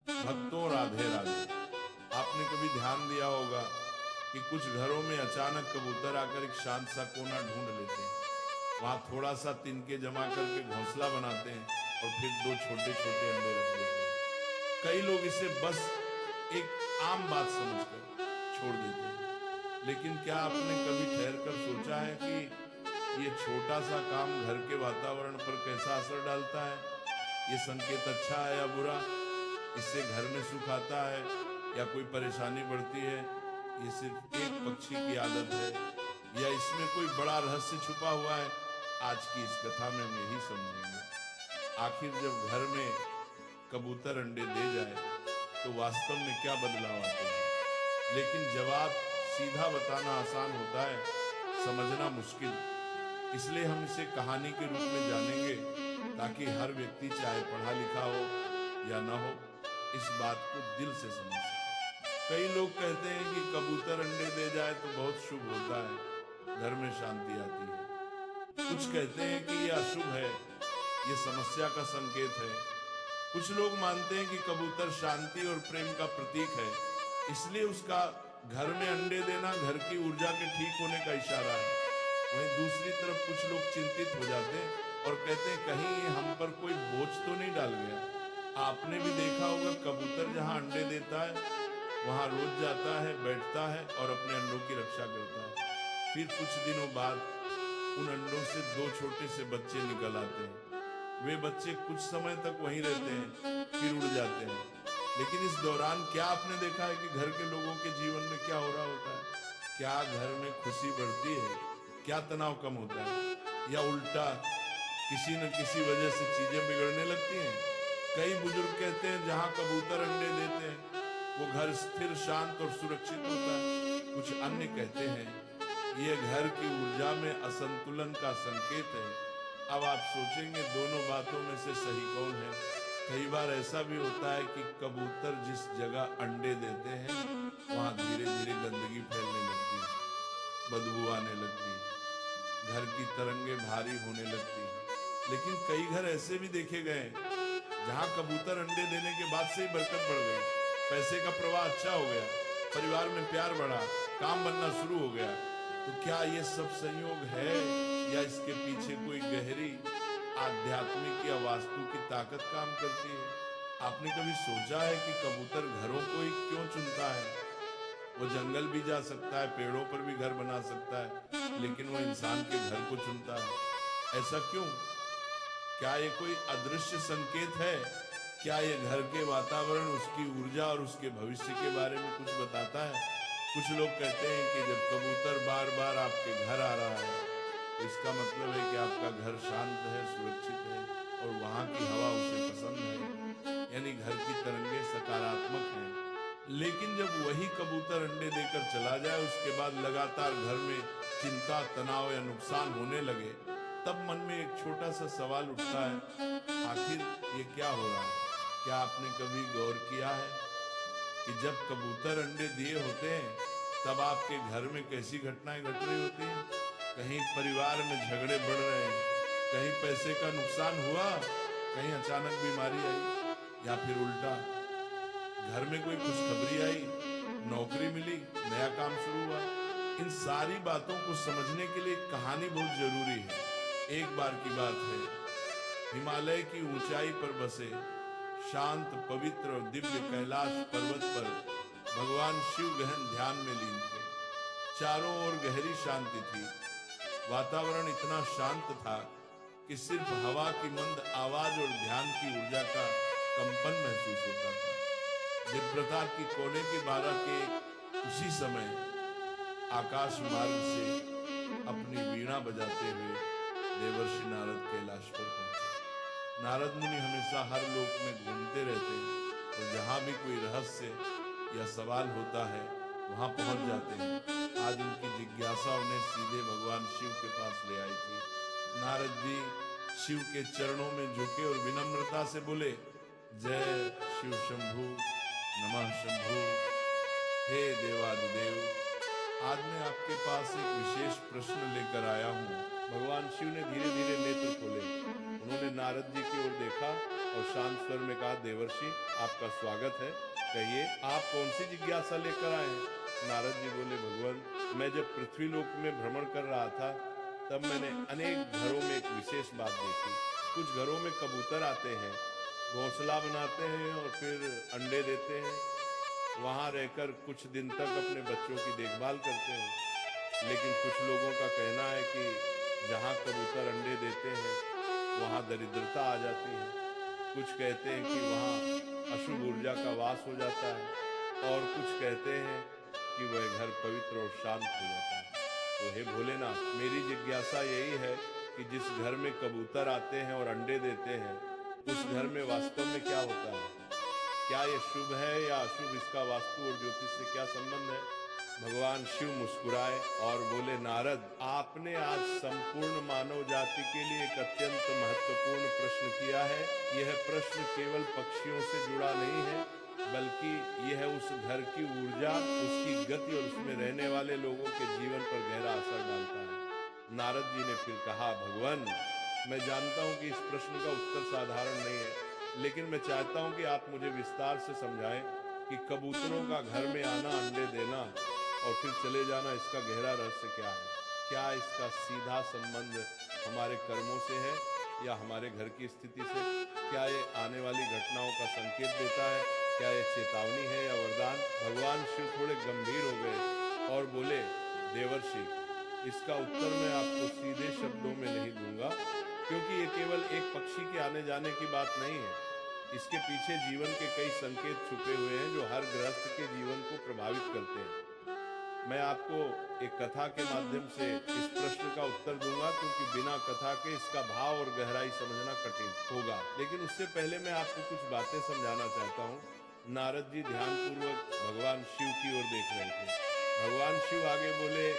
भक्तों राधे राधे। आपने कभी ध्यान दिया होगा कि कुछ घरों में अचानक कबूतर आकर एक शांत सा कोना ढूंढ लेते हैं, वहां थोड़ा सा तिनके जमा करके घोंसला बनाते हैं और फिर दो छोटे छोटे अंडे रख देते हैं। कई लोग इसे बस एक आम बात समझकर छोड़ देते हैं, लेकिन क्या आपने कभी ठहर कर सोचा है कि ये छोटा सा काम घर के वातावरण पर कैसा असर डालता है? ये संकेत अच्छा है या बुरा? इससे घर में सुख आता है या कोई परेशानी बढ़ती है? ये सिर्फ एक पक्षी की आदत है या इसमें कोई बड़ा रहस्य छुपा हुआ है? आज की इस कथा में हम यही समझेंगे। आखिर जब घर में कबूतर अंडे दे जाए तो वास्तव में क्या बदलाव आते हैं? लेकिन जवाब सीधा बताना आसान होता है, समझना मुश्किल। इसलिए हम इसे कहानी के रूप में जानेंगे, ताकि हर व्यक्ति चाहे पढ़ा लिखा हो या ना हो, इस बात को दिल से समझ सके। कई लोग कहते हैं कि कबूतर अंडे दे जाए तो बहुत शुभ होता है, घर में शांति आती है। कुछ कहते हैं कि यह अशुभ है, यह समस्या का संकेत है। कुछ लोग मानते हैं कि कबूतर शांति और प्रेम का प्रतीक है, इसलिए उसका घर में अंडे देना घर की ऊर्जा के ठीक होने का इशारा है। वहीं दूसरी तरफ कुछ लोग चिंतित हो जाते हैं और कहते हैं कहीं ये हम पर कोई बोझ तो नहीं डाल गया। आपने भी देखा होगा, कबूतर जहां अंडे देता है वहां रोज जाता है, बैठता है और अपने अंडों की रक्षा करता है। फिर कुछ दिनों बाद उन अंडों से दो छोटे से बच्चे निकल आते हैं। वे बच्चे कुछ समय तक वहीं रहते हैं, फिर उड़ जाते हैं। लेकिन इस दौरान क्या आपने देखा है कि घर के लोगों के जीवन में क्या हो रहा होता है? क्या घर में खुशी बढ़ती है? क्या तनाव कम होता है? या उल्टा किसी न किसी वजह से चीजें बिगड़ने लगती हैं? कई बुजुर्ग कहते हैं जहां कबूतर अंडे देते हैं वो घर स्थिर, शांत और सुरक्षित होता है। कुछ अन्य कहते हैं ये घर की ऊर्जा में असंतुलन का संकेत है। अब आप सोचेंगे दोनों बातों में से सही कौन है? कई बार ऐसा भी होता है कि कबूतर जिस जगह अंडे देते हैं वहां धीरे धीरे गंदगी फैलने लगती है, बदबू आने लगती है, घर की तरंगे भारी होने लगती है। लेकिन कई घर ऐसे भी देखे गए जहां कबूतर अंडे देने के बाद से ही बरकत बढ़ गई, पैसे का प्रवाह अच्छा हो गया, परिवार में प्यार बढ़ा, काम बनना शुरू हो गया। तो क्या ये सब संयोग है या इसके पीछे कोई गहरी आध्यात्मिक या वास्तु की ताकत काम करती है? आपने कभी सोचा है कि कबूतर घरों को ही क्यों चुनता है? वो जंगल भी जा सकता है, पेड़ों पर भी घर बना सकता है, लेकिन वो इंसान के घर को चुनता है। ऐसा क्यों? क्या ये कोई अदृश्य संकेत है? क्या ये घर के वातावरण, उसकी ऊर्जा और उसके भविष्य के बारे में कुछ बताता है? कुछ लोग कहते हैं कि जब कबूतर बार बार आपके घर आ रहा है तो इसका मतलब है कि आपका घर शांत है, सुरक्षित है और वहां की हवा उसे पसंद है, यानी घर की तरंगे सकारात्मक हैं। लेकिन जब वही कबूतर अंडे देकर चला जाए, उसके बाद लगातार घर में चिंता, तनाव या नुकसान होने लगे, तब मन में एक छोटा सा सवाल उठता है, आखिर ये क्या हो रहा है? क्या आपने कभी गौर किया है कि जब कबूतर अंडे दिए होते हैं तब आपके घर में कैसी घटनाएं घट रही होती हैं? कहीं परिवार में झगड़े बढ़ रहे हैं, कहीं पैसे का नुकसान हुआ, कहीं अचानक बीमारी आई, या फिर उल्टा घर में कोई खुशखबरी आई, नौकरी मिली, नया काम शुरू हुआ। इन सारी बातों को समझने के लिए कहानी बहुत जरूरी है। एक बार की बात है, हिमालय की ऊंचाई पर बसे शांत, पवित्र और दिव्य कैलाश पर्वत पर भगवान शिव गहन ध्यान में लीन थे। चारों ओर गहरी शांति थी। वातावरण इतना शांत था कि सिर्फ हवा की मंद आवाज और ध्यान की ऊर्जा का कंपन महसूस होता था। दिव्यता की कोने के 12 के उसी समय आकाश मार्ग से अपनी वीणा बजाते हुए देवर्षि नारद कैलाश पर पहुंचे। नारद मुनि हमेशा हर लोक में घूमते रहते हैं और जहां भी कोई रहस्य या सवाल होता है वहां पहुंच जाते हैं। आज उनकी जिज्ञासा उन्हें सीधे भगवान शिव के पास ले आई थी। नारद जी शिव के चरणों में झुके और विनम्रता से बोले, जय शिव शंभु, नमः शंभु, हे देवादिदेव, आज मैं आपके पास एक विशेष प्रश्न लेकर आया हूँ। भगवान शिव ने धीरे धीरे नेत्र खोले। उन्होंने नारद जी की ओर देखा और शांत स्वर में कहा, देवर्षि आपका स्वागत है, कहिए आप कौन सी जिज्ञासा लेकर आए हैं? नारद जी बोले, भगवान मैं जब पृथ्वी लोक में भ्रमण कर रहा था तब मैंने अनेक घरों में एक विशेष बात देखी। कुछ घरों में कबूतर आते हैं, घोंसला बनाते हैं और फिर अंडे देते हैं, वहां रहकर कुछ दिन तक अपने बच्चों की देखभाल करते हैं। लेकिन कुछ लोगों का कहना है कि जहां कबूतर अंडे देते हैं वहां दरिद्रता आ जाती है। कुछ कहते हैं कि वहां अशुभ ऊर्जा का वास हो जाता है और कुछ कहते हैं कि वह घर पवित्र और शांत हो जाता है। तो हे भोलेनाथ, मेरी जिज्ञासा यही है कि जिस घर में कबूतर आते हैं और अंडे देते हैं उस घर में वास्तव में क्या होता है? क्या ये शुभ है या अशुभ? इसका वास्तु और ज्योतिष से क्या संबंध है? भगवान शिव मुस्कुराए और बोले, नारद आपने आज संपूर्ण मानव जाति के लिए एक अत्यंत महत्वपूर्ण प्रश्न किया है। यह प्रश्न केवल पक्षियों से जुड़ा नहीं है बल्कि यह उस घर की ऊर्जा, उसकी गति और उसमें रहने वाले लोगों के जीवन पर गहरा असर डालता है। नारद जी ने फिर कहा, भगवान मैं जानता हूं कि इस प्रश्न का उत्तर साधारण नहीं है, लेकिन मैं चाहता हूं कि आप मुझे विस्तार से समझाएं कि कबूतरों का घर में आना, अंडे देना और फिर चले जाना, इसका गहरा रहस्य क्या है? क्या इसका सीधा संबंध हमारे कर्मों से है या हमारे घर की स्थिति से? क्या ये आने वाली घटनाओं का संकेत देता है? क्या ये चेतावनी है या वरदान? भगवान शिव थोड़े गंभीर हो गए और बोले, देवर्षि इसका उत्तर मैं आपको सीधे शब्दों में नहीं दूंगा, क्योंकि ये केवल एक पक्षी के आने जाने की बात नहीं है। इसके पीछे जीवन के कई संकेत छुपे हुए हैं जो हर गृहस्थ के जीवन को प्रभावित करते हैं। मैं आपको एक कथा के माध्यम से इस प्रश्न का उत्तर दूंगा, क्योंकि बिना कथा के इसका भाव और गहराई समझना कठिन होगा। लेकिन उससे पहले मैं आपको कुछ बातें समझाना चाहता हूँ। नारद जी ध्यानपूर्वक भगवान शिव की ओर देख रहे थे। भगवान शिव आगे बोले,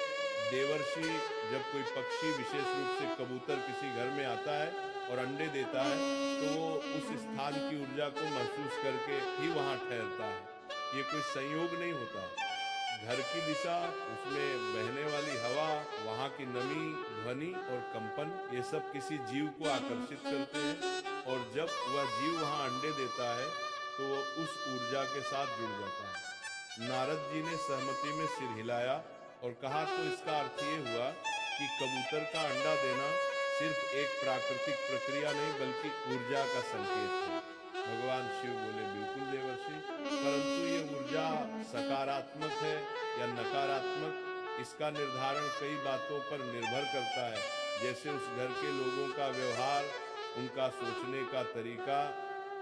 देवर्षि जब कोई पक्षी, विशेष रूप से कबूतर, किसी घर में आता है और अंडे देता है तो वो उस स्थान की ऊर्जा को महसूस करके ही वहां ठहरता है। ये कोई संयोग नहीं होता। घर की दिशा, उसमें बहने वाली हवा, वहाँ की नमी, ध्वनि और कंपन, ये सब किसी जीव को आकर्षित करते हैं और जब वह जीव वहाँ अंडे देता है तो वो उस ऊर्जा के साथ जुड़ जाता है। नारद जी ने सहमति में सिर हिलाया और कहा, तो इसका अर्थ ये हुआ कि कबूतर का अंडा देना सिर्फ एक प्राकृतिक प्रक्रिया नहीं बल्कि ऊर्जा का संकेत है। भगवान शिव बोले, बिल्कुल देवर्षि, परंतु ये ऊर्जा सकारात्मक है या नकारात्मक, इसका निर्धारण कई बातों पर निर्भर करता है, जैसे उस घर के लोगों का व्यवहार, उनका सोचने का तरीका,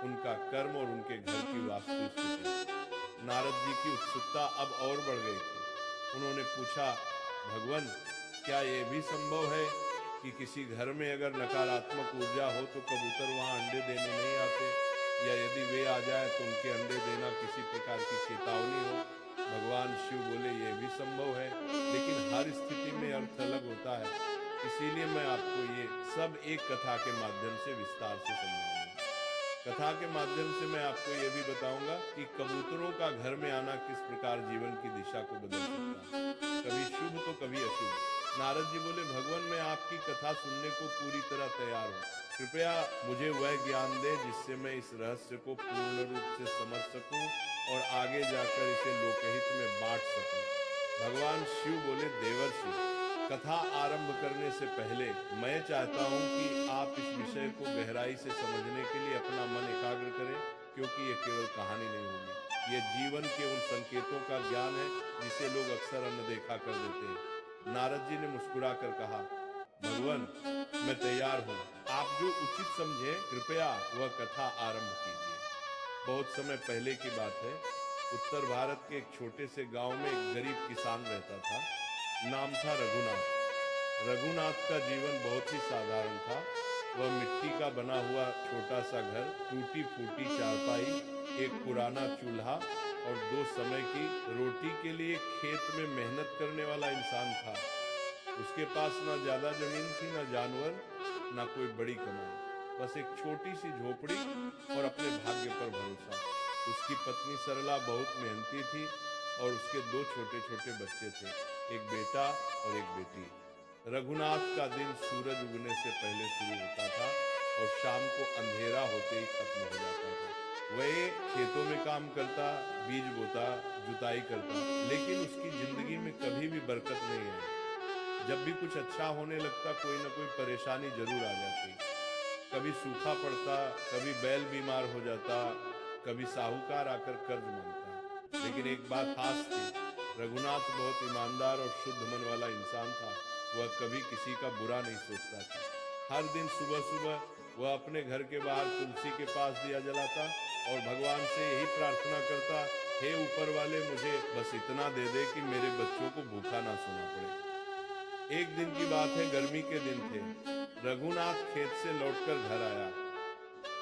उनका कर्म और उनके घर की वास्तु स्थिति। नारद जी की उत्सुकता अब और बढ़ गई थी। उन्होंने पूछा, भगवान क्या ये भी संभव है कि किसी घर में अगर नकारात्मक ऊर्जा हो तो कबूतर वहां अंडे देने नहीं आते, या यदि वे आ जाए तो उनके अंडे देना किसी प्रकार की चेतावनी हो? भगवान शिव बोले, यह भी संभव है, लेकिन हर स्थिति में अर्थ अलग होता है। इसीलिए मैं आपको ये सब एक कथा के माध्यम से विस्तार से समझाऊंगा। कथा के माध्यम से मैं आपको ये भी बताऊंगा कि कबूतरों का घर में आना किस प्रकार जीवन की दिशा को बदल सकता है, कभी शुभ तो कभी अशुभ। नारद जी बोले, भगवान मैं आपकी कथा सुनने को पूरी तरह तैयार हूँ। कृपया मुझे वह ज्ञान दे जिससे मैं इस रहस्य को पूर्ण रूप से समझ सकूं और आगे जाकर इसे लोकहित में बांट सकूं। भगवान शिव बोले, देवर्षि कथा आरंभ करने से पहले मैं चाहता हूं कि आप इस विषय को गहराई से समझने के लिए अपना मन एकाग्र करें, क्योंकि ये केवल कहानी नहीं होगी, ये जीवन के उन संकेतों का ज्ञान है जिसे लोग अक्सर अनदेखा कर देते हैं। नारद जी ने मुस्कुरा कर कहा, भगवान मैं तैयार हूँ, आप जो उचित समझे कृपया वह कथा आरंभ कीजिए। बहुत समय पहले की बात है, उत्तर भारत के एक छोटे से गांव में एक गरीब किसान रहता था। नाम था रघुनाथ। रघुनाथ का जीवन बहुत ही साधारण था। वह मिट्टी का बना हुआ छोटा सा घर, टूटी फूटी चारपाई, एक पुराना चूल्हा और 2 समय की रोटी के लिए खेत में मेहनत करने वाला इंसान था। उसके पास ना ज्यादा जमीन थी, ना जानवर, ना कोई बड़ी कमाई, बस एक छोटी सी झोपड़ी और अपने भाग्य पर भरोसा। उसकी पत्नी सरला बहुत मेहनती थी और उसके 2 छोटे छोटे बच्चे थे, एक बेटा और एक बेटी। रघुनाथ का दिन सूरज उगने से पहले शुरू होता था और शाम को अंधेरा होते ही खत्म हो जाता था। वह खेतों में काम करता, बीज बोता, जुताई करता, लेकिन उसकी जिंदगी में कभी भी बरकत नहीं आई। जब भी कुछ अच्छा होने लगता, कोई ना कोई परेशानी जरूर आ जाती। कभी सूखा पड़ता, कभी बैल बीमार हो जाता, कभी साहूकार आकर कर्ज मांगता। लेकिन एक बात खास थी, रघुनाथ बहुत ईमानदार और शुद्ध मन वाला इंसान था। वह कभी किसी का बुरा नहीं सोचता था। हर दिन सुबह सुबह वह अपने घर के बाहर तुलसी के पास दिया जलाता और भगवान से यही प्रार्थना करता, हे ऊपर वाले, मुझे बस इतना दे दे कि मेरे बच्चों को भूखा ना सोना पड़े। एक दिन की बात है, गर्मी के दिन थे। रघुनाथ खेत से लौटकर घर आया।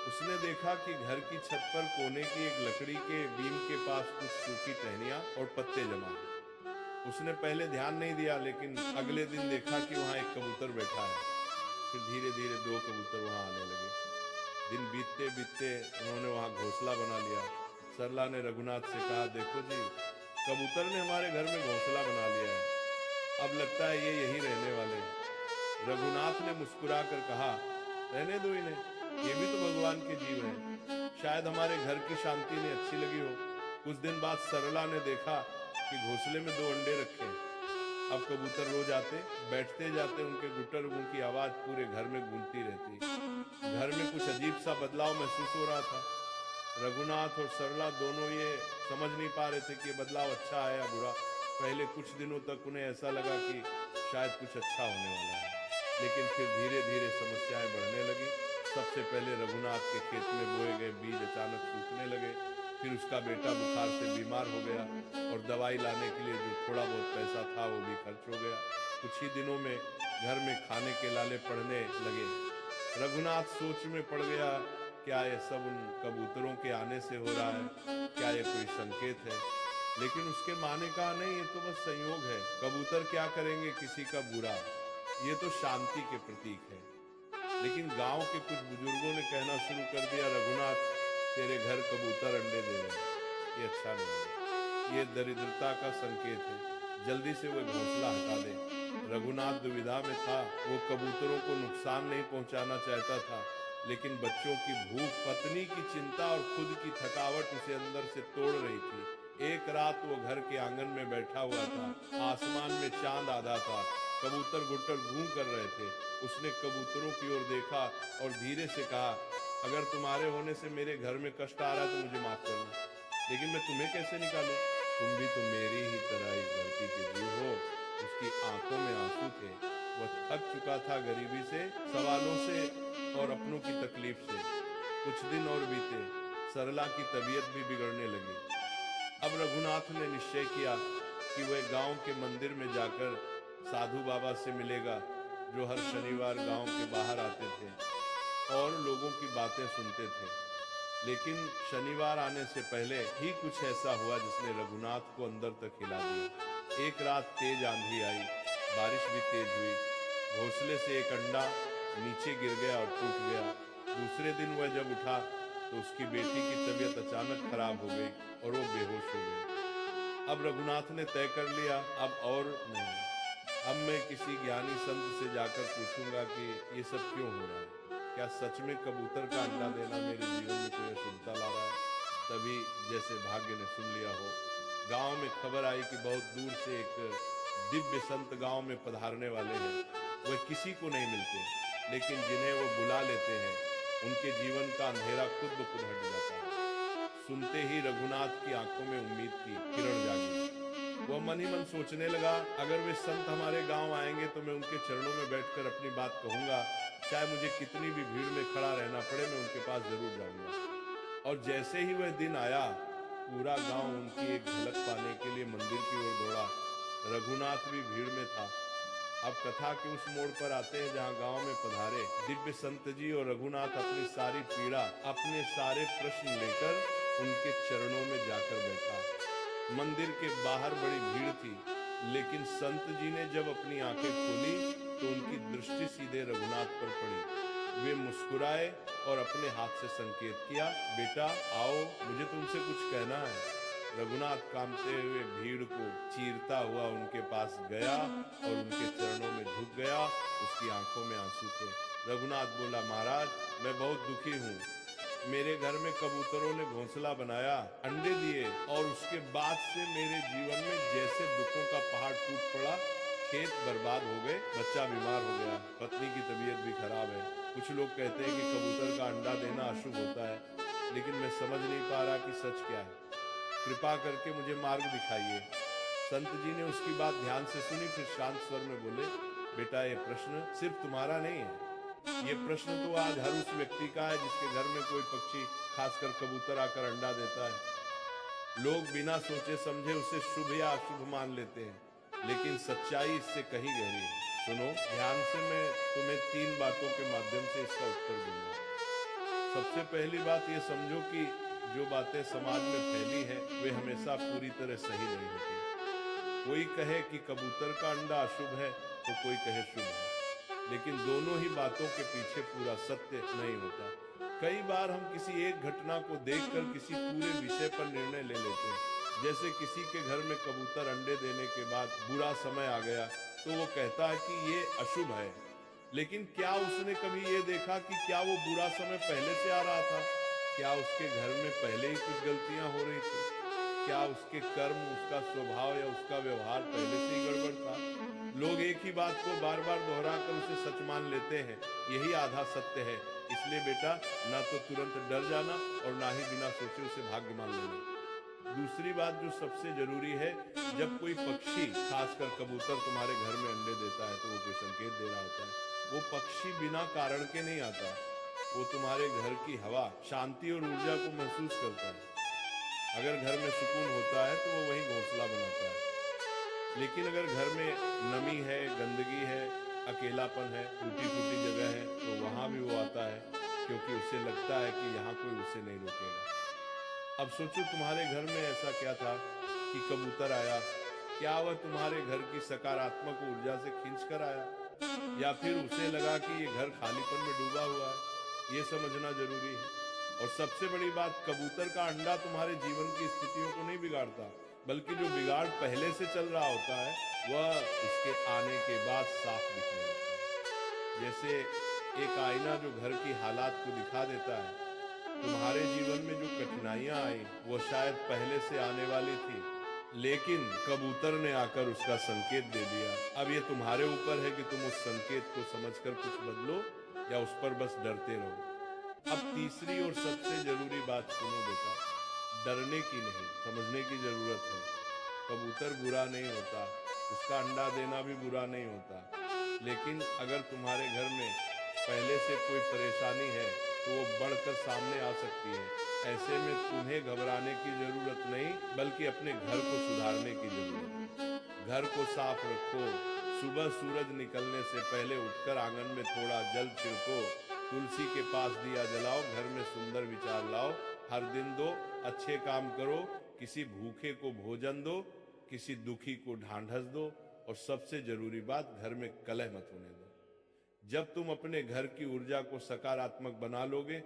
उसने देखा कि घर की छत पर कोने की एक लकड़ी के बीम के पास कुछ सूखी टहनियां और पत्ते जमा हैं। उसने पहले ध्यान नहीं दिया, लेकिन अगले दिन देखा कि वहां एक कबूतर बैठा है। फिर धीरे धीरे 2 कबूतर वहां आने लगे। दिन बीतते बीतते उन्होंने वहां घोंसला बना लिया। सरला ने रघुनाथ से कहा, देखो जी, कबूतर ने हमारे घर में घोंसला बना लिया है। अब लगता है ये यहीं रहने वाले हैं। रघुनाथ ने मुस्कुराकर कहा, रहने दो इन्हें, ये भी तो भगवान के जीव हैं। शायद हमारे घर की शांति ने अच्छी लगी हो। कुछ दिन बाद सरला ने देखा कि घोंसले में 2 अंडे रखे हैं। अब कबूतर रोज आते, बैठते जाते, उनके गुटर गूं की आवाज पूरे घर में गूंजती रहती। घर में कुछ अजीब सा बदलाव महसूस हो रहा था। रघुनाथ और सरला दोनों ये समझ नहीं पा रहे थे कि ये बदलाव अच्छा है या बुरा। पहले कुछ दिनों तक उन्हें ऐसा लगा कि शायद कुछ अच्छा होने वाला है, लेकिन फिर धीरे धीरे समस्याएं बढ़ने लगी। सबसे पहले रघुनाथ के खेत में बोए गए बीज अचानक सूखने लगे। फिर उसका बेटा बुखार से बीमार हो गया और दवाई लाने के लिए जो थोड़ा बहुत पैसा था वो भी खर्च हो गया। कुछ ही दिनों में घर में खाने के लाले पड़ने लगे। रघुनाथ सोच में पड़ गया, क्या ये सब उन कबूतरों के आने से हो रहा है? क्या ये कोई संकेत है? लेकिन उसके माने का नहीं, ये तो बस संयोग है। कबूतर क्या करेंगे किसी का बुरा, ये तो शांति के प्रतीक है। लेकिन गांव के कुछ बुजुर्गों ने कहना शुरू कर दिया, रघुनाथ, तेरे घर कबूतर अंडे दे रहे हैं, ये अच्छा नहीं है, ये दरिद्रता का संकेत है, जल्दी से वह घोंसला हटा दे। रघुनाथ दुविधा में था। वो कबूतरों को नुकसान नहीं पहुंचाना चाहता था, लेकिन बच्चों की भूख, पत्नी की चिंता और खुद की थकावट उसे अंदर से तोड़ रही थी। एक रात वो घर के आंगन में बैठा हुआ था। आसमान में चांद आधा था। कबूतर गुटर गूं कर रहे थे। उसने कबूतरों की ओर देखा और धीरे से कहा, अगर तुम्हारे होने से मेरे घर में कष्ट आ रहा है तो मुझे माफ करना, लेकिन मैं तुम्हें कैसे निकालूं? तुम भी तो मेरी ही तरह इस धरती के जीव हो। उसकी आंखों में आंसू थे। वह थक चुका था गरीबी से, सवालों से और अपनों की तकलीफ से। कुछ दिन और बीते। सरला की तबीयत भी बिगड़ने लगी। अब रघुनाथ ने निश्चय किया कि वह गांव के मंदिर में जाकर साधु बाबा से मिलेगा, जो हर शनिवार गांव के बाहर आते थे और लोगों की बातें सुनते थे। लेकिन शनिवार आने से पहले ही कुछ ऐसा हुआ जिसने रघुनाथ को अंदर तक हिला दिया। एक रात तेज आंधी आई, बारिश भी तेज हुई। घोंसले से एक अंडा नीचे गिर गया और टूट गया। दूसरे दिन वह जब उठा तो उसकी बेटी की तबीयत अचानक खराब हो गई और वो बेहोश हो गई। अब रघुनाथ ने तय कर लिया, अब और नहीं, अब मैं किसी ज्ञानी संत से जाकर पूछूंगा कि ये सब क्यों हो रहा है। क्या सच में कबूतर का अंडा देना मेरे जीवन में कोई अशुभता ला रहा है? तभी जैसे भाग्य ने सुन लिया हो, गांव में खबर आई कि बहुत दूर से एक दिव्य संत गांव में पधारने वाले हैं। वह किसी को नहीं मिलते, लेकिन जिन्हें वो बुला लेते हैं उनके जीवन का अंधेरा खुद ब खुद हट जाता है। सुनते ही रघुनाथ की आंखों में उम्मीद की किरण जागी। वह मन ही मन सोचने लगा, अगर वे संत हमारे गांव आएंगे तो मैं उनके चरणों में बैठकर अपनी बात कहूंगा। चाहे मुझे कितनी भी भीड़ में खड़ा रहना पड़े, मैं उनके पास जरूर जाऊंगा। और जैसे ही वह दिन आया, पूरा गांव उनकी एक झलक पाने के लिए मंदिर की ओर दौड़ा। रघुनाथ भी भीड़ में था। अब कथा के उस मोड़ पर आते हैं जहां गांव में पधारे दिव्य संत जी और रघुनाथ अपनी सारी पीड़ा, अपने सारे प्रश्न लेकर उनके चरणों में जाकर बैठा। मंदिर के बाहर बड़ी भीड़ थी, लेकिन संत जी ने जब अपनी आंखें खोली तो उनकी दृष्टि सीधे रघुनाथ पर पड़ी। वे मुस्कुराए और अपने हाथ से संकेत किया, बेटा आओ, मुझे तुमसे कुछ कहना है। रघुनाथ कांपते हुए भीड़ को चीरता हुआ उनके पास गया और उनके चरणों में झुक गया। उसकी आंखों में आंसू थे। रघुनाथ बोला, महाराज मैं बहुत दुखी हूँ। मेरे घर में कबूतरों ने घोंसला बनाया, अंडे दिए, और उसके बाद से मेरे जीवन में जैसे दुखों का पहाड़ टूट पड़ा। खेत बर्बाद हो गए, बच्चा बीमार हो गया, पत्नी की तबीयत भी खराब है। कुछ लोग कहते हैं कि कबूतर का अंडा देना अशुभ होता है, लेकिन मैं समझ नहीं पा रहा कि सच क्या है। कृपा करके मुझे मार्ग दिखाइए। संत जी ने उसकी बात ध्यान से सुनी, फिर शांत स्वर में बोले, बेटा ये प्रश्न सिर्फ तुम्हारा नहीं है, ये प्रश्न तो आज हर उस व्यक्ति का है जिसके घर में कोई पक्षी, खासकर कबूतर आकर अंडा देता है। लोग बिना सोचे समझे उसे शुभ या अशुभ मान लेते हैं, लेकिन सच्चाई इससे कहीं गहरी है। सुनो ध्यान से, मैं तुम्हें 3 बातों के माध्यम से इसका उत्तर दूंगा। सबसे पहली बात ये समझो कि जो बातें समाज में फैली है वे हमेशा पूरी तरह सही नहीं होती। कोई कहे कि कबूतर का अंडा अशुभ है तो कोई कहे शुभ है, लेकिन दोनों ही बातों के पीछे पूरा सत्य नहीं होता। कई बार हम किसी एक घटना को देखकर किसी पूरे विषय पर निर्णय ले लेते हैं। जैसे किसी के घर में कबूतर अंडे देने के बाद बुरा समय आ गया तो वो कहता है कि ये अशुभ है, लेकिन क्या उसने कभी ये देखा कि क्या वो बुरा समय पहले से आ रहा था? क्या उसके घर में पहले ही कुछ गलतियां हो रही थी? क्या उसके कर्म, उसका स्वभाव या उसका व्यवहार पहले से ही गड़बड़ था? लोग एक ही बात को बार बार दोहराकर उसे सच मान लेते हैं, यही आधा सत्य है। इसलिए बेटा, ना तो तुरंत डर जाना और ना ही बिना सोचे उसे भाग्य मान लेना। दूसरी बात जो सबसे जरूरी है, जब कोई पक्षी, खासकर कबूतर तुम्हारे घर में अंडे देता है तो वो कोई संकेत दे रहा होता है। वो पक्षी बिना कारण के नहीं आता, वो तुम्हारे घर की हवा, शांति और ऊर्जा को महसूस करता है। अगर घर में सुकून होता है तो वो वहीं घोंसला बनाता है, लेकिन अगर घर में नमी है, गंदगी है, अकेलापन है, टूटी फूटी जगह है, तो वहां भी वो आता है, क्योंकि उसे लगता है कि यहाँ कोई उसे नहीं रोकेगा। अब सोचो तुम्हारे घर में ऐसा क्या था कि कबूतर आया? क्या वह तुम्हारे घर की सकारात्मक ऊर्जा से खींच कर आया, या फिर उसे लगा कि ये घर खालीपन में डूबा हुआ है? ये समझना जरूरी है। और सबसे बड़ी बात, कबूतर का अंडा तुम्हारे जीवन की स्थितियों को नहीं बिगाड़ता, बल्कि जो बिगाड़ पहले से चल रहा होता है वह उसके आने के बाद साफ दिखने लगता है। जैसे एक आईना जो घर की हालात को दिखा देता है। तुम्हारे जीवन में जो कठिनाइयां आई वो शायद पहले से आने वाली थी, लेकिन कबूतर ने आकर उसका संकेत दे दिया। अब ये तुम्हारे ऊपर है कि तुम उस संकेत को समझकर कुछ बदलो या उस पर बस डरते रहो। अब तीसरी और सबसे जरूरी बात सुनो बेटा, डरने की नहीं, समझने की जरूरत है। कबूतर बुरा नहीं होता, उसका अंडा देना भी बुरा नहीं होता, लेकिन अगर तुम्हारे घर में पहले से कोई परेशानी है तो वो बढ़कर सामने आ सकती है। ऐसे में तुम्हें घबराने की जरूरत नहीं, बल्कि अपने घर को सुधारने की जरूरत है। घर को साफ रखो, सुबह सूरज निकलने से पहले उठकर आंगन में थोड़ा जल छिड़को, तुलसी के पास दिया जलाओ, घर में सुंदर विचार लाओ, हर दिन दो, अच्छे काम करो, किसी भूखे को भोजन दो, किसी दुखी को ढांढस दो, और सबसे जरूरी बात, घर में कलह मत होने दो। जब तुम अपने घर की ऊर्जा को सकारात्मक बना लोगे